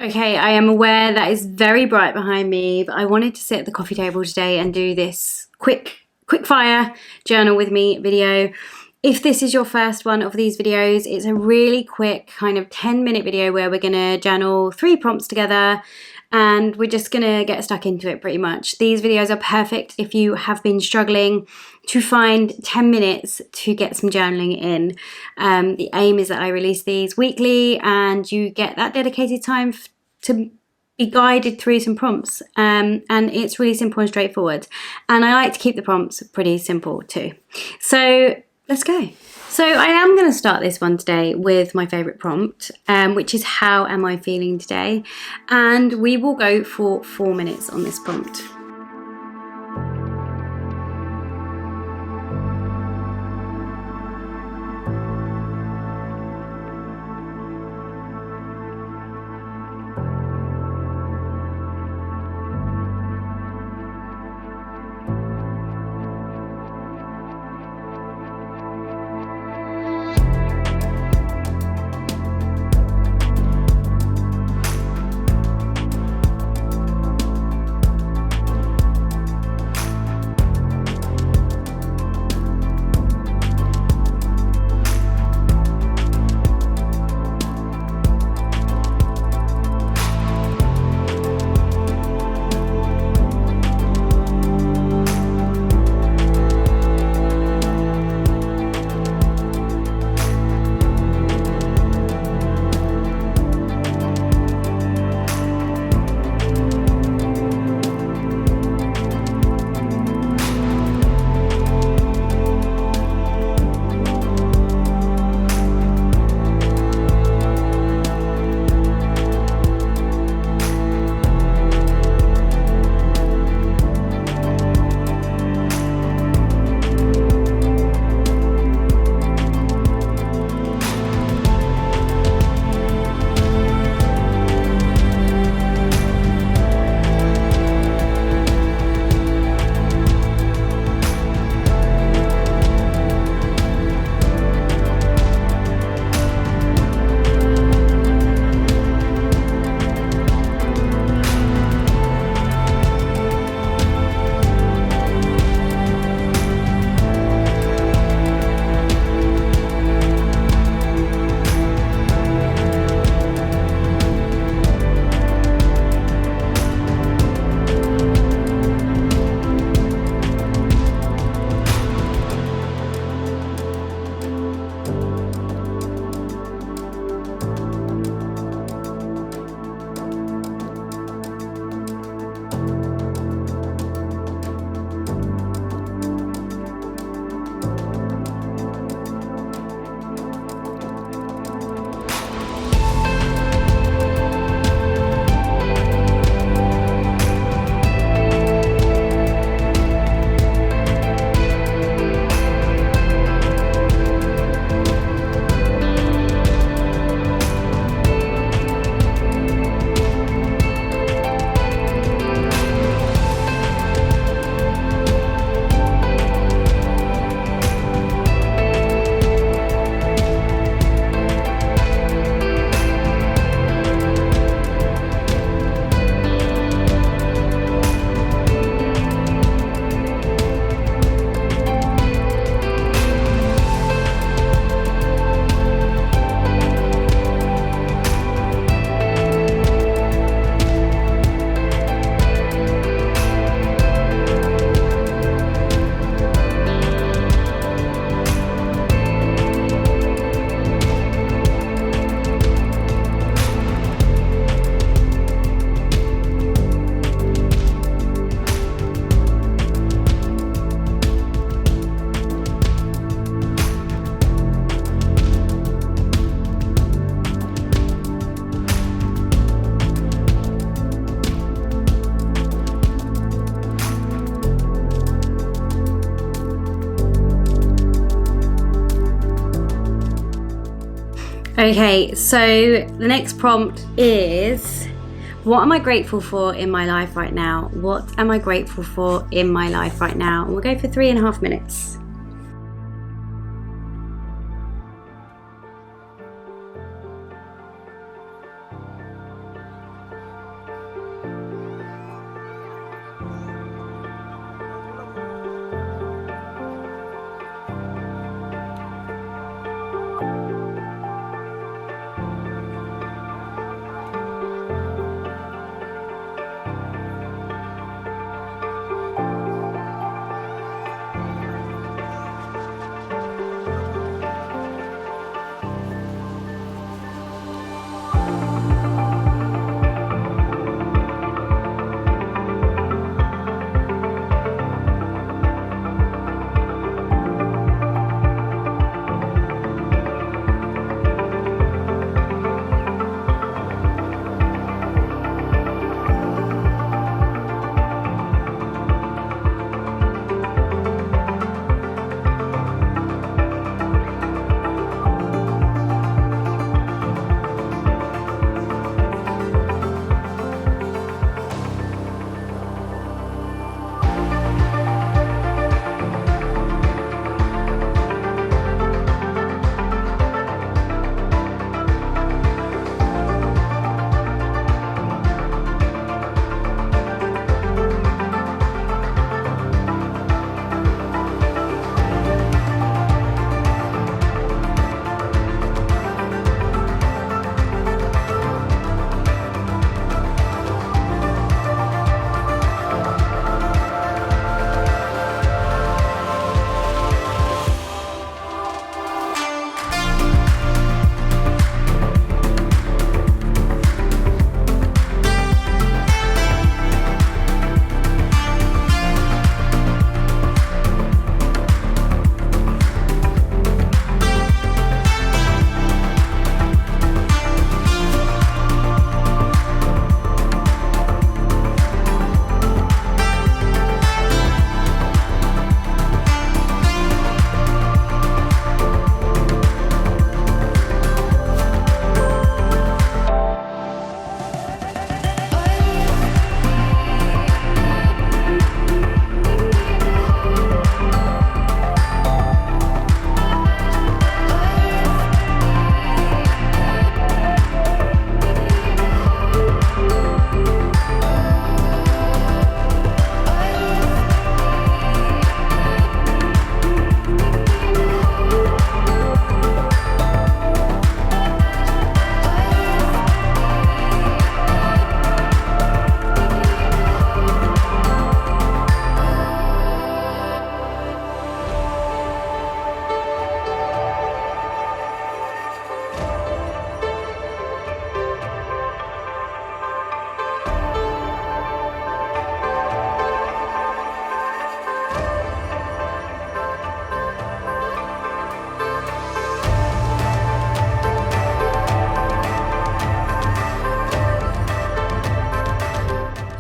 Okay, I am aware that is very bright behind me, but I wanted to sit at the coffee table today and do this quick fire journal with me video. If this is your first one of these videos, it's a really quick kind of 10-minute video where we're gonna journal 3 prompts together and we're just gonna get stuck into it pretty much. These videos are perfect if you have been struggling to find 10 minutes to get some journaling in. The aim is that I release these weekly and you get that dedicated time to be guided through some prompts. And it's really simple and straightforward. And I like to keep the prompts pretty simple too. So let's go. So I am going to start this one today with my favourite prompt, which is how am I feeling today? And we will go for 4 minutes on this prompt. Okay, so the next prompt is, what am I grateful for in my life right now? What am I grateful for in my life right now? And we'll go for 3.5 minutes.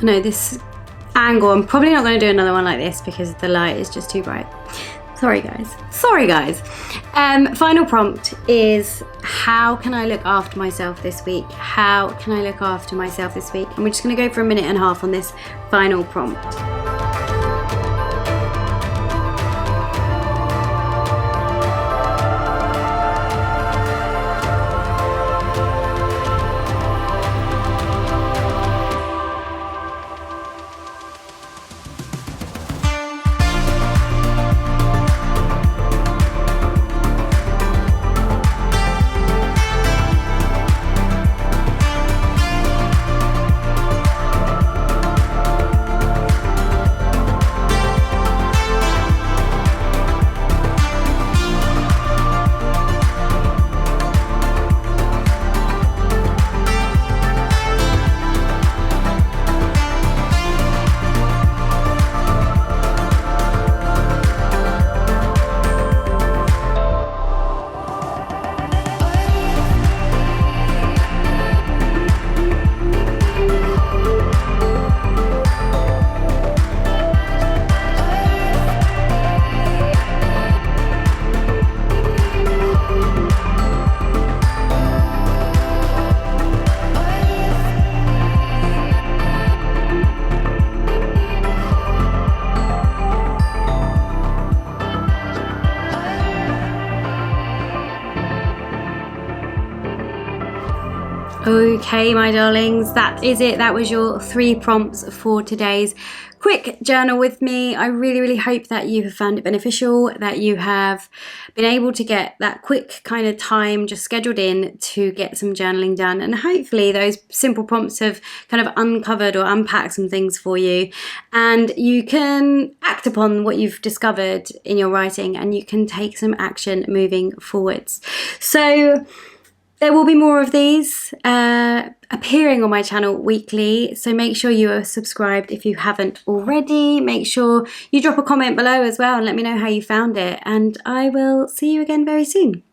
No, this angle, I'm probably not going to do another one like this because the light is just too bright. Sorry guys. Final prompt is, how can I look after myself this week? How can I look after myself this week? And we're just going to go for 1.5 minutes on this final prompt. Okay, my darlings, that is it. That was your 3 prompts for today's quick journal with me. I really hope that you have found it beneficial, that you have been able to get that quick kind of time just scheduled in to get some journaling done, and hopefully those simple prompts have kind of uncovered or unpacked some things for you, and you can act upon what you've discovered in your writing and you can take some action moving forwards. So there will be more of these appearing on my channel weekly, so make sure you are subscribed if you haven't already. Make sure you drop a comment below as well and let me know how you found it, and I will see you again very soon.